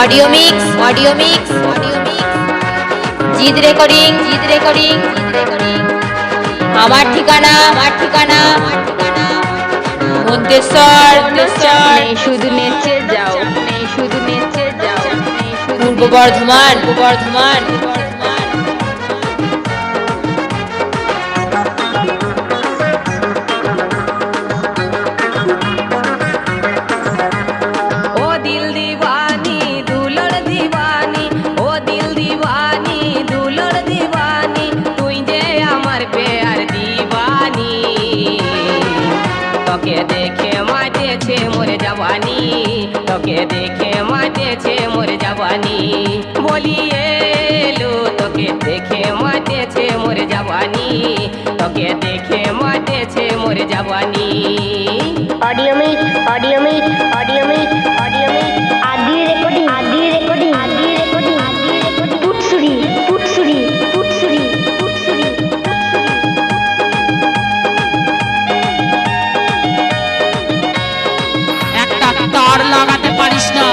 Audio mix জিদ recording আমার ঠিকানা মন্তেশ্বর শুধু নেচে যাও পূর্ব বর্ধমান ओ दिल दीवानी दुलड़ दीवानी ओ दिल दीवानी दुलड़ दीवानी तुई जे আমার प्यार दीवानी তোকে দেখে মাতেছে মোর জওয়ানি তোকে দেখে মাতেছে মোর জওয়ানি বলিয়ে লো তোকে দেখে মাতেছে মোর জওয়ানি তোকে দেখে মাতেছে মোর জওয়ানি ऑडियो मिक्स आदि रिकॉर्डिंग पुटसुरी একটা তার লাগাতে পারিস না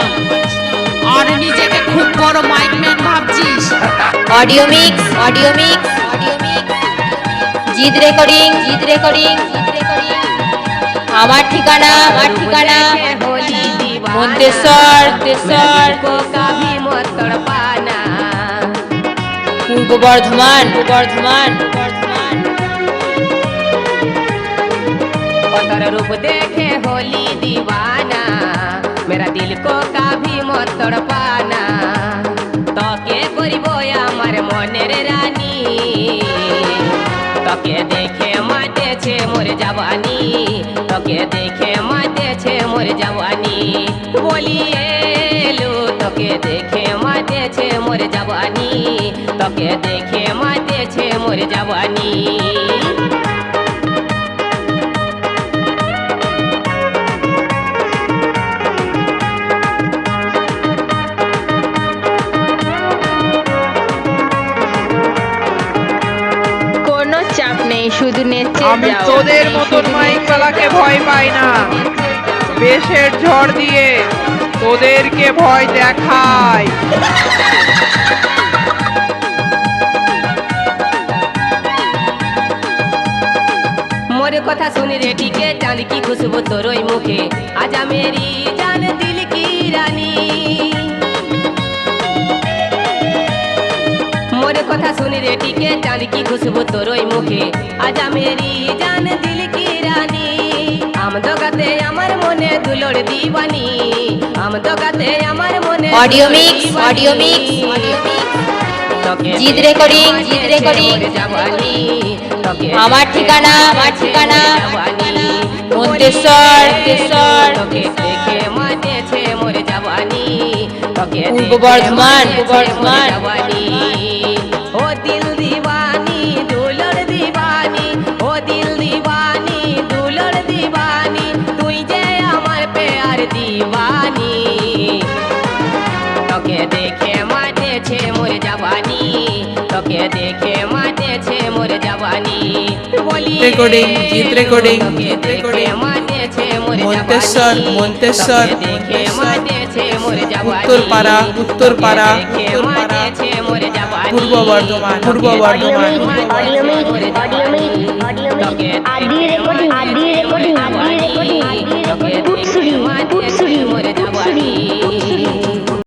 আর নিজেকে খুব বড় মাইকম্যান ভাবছিস। ऑडियो मिक्स জিদ রেকর্ডিং আমার ঠিকানা होली दीवाना মন্তেশ্বর को कभी मत तड़पाना পূর্ব বর্ধমান और रूप देखे होली दीवाना मेरा दिल को कभी मत तड़पाना তোকে করিব আমার মনের রানী তোকে দেখে মাতেছে মোর জওয়ানি তোকে দেখে মাতেছে মোর জওয়ানি বলিয়ে লো তোকে দেখে মাতেছে মোর জওয়ানি তোকে দেখে মাতেছে মোর জওয়ানি কোনো চাপ নেই শুধু নেচে আমি যাও তোদের মতন মাইকওয়ালাকে ভয় পাই না, বেশের ঝড় দিয়ে তোদেরকে ভয় দেখাই। मोर कथा सुन रे टीके चांद की खुशबू तोरोई मुखे आजा मेरी जान दिल की रानी मोर कथा सुन रे टीके चांद की खुशबू तोरोई मुखे आजा मेरी जान दिल की रानी आम तो गाते আমার মনে দুলড় দিবানি আম তো গাতে আমার মনে ऑडियो मिक्स জিদ রেকর্ডিং জওয়ানি তোকে আমার ঠিকানা মন্তেশ্বর তোকে দেখে মাতেছে মোর জওয়ানি তোকে পূর্ব বর্ধমান জওয়ানি ও দিল दीवानी दुलड़ दीवानी ও দিল दीवानी दुलड़ दीवानी তুই যে আমার প্যার दीवानी তোকে দেখে মাতেছে মোর জওয়ানি তোকে দেখে মাতেছে মোর জওয়ানি বলি জিদ রেকর্ডিং মাতেছে মোর মন্তেশ্বর দেখে মাতেছে মোর জওয়ানি উত্তরপাড়া মাতেছে মোর জওয়ানি পূর্ব বর্ধমান ऑडियो मिक्स आदि रिकॉर्डिंग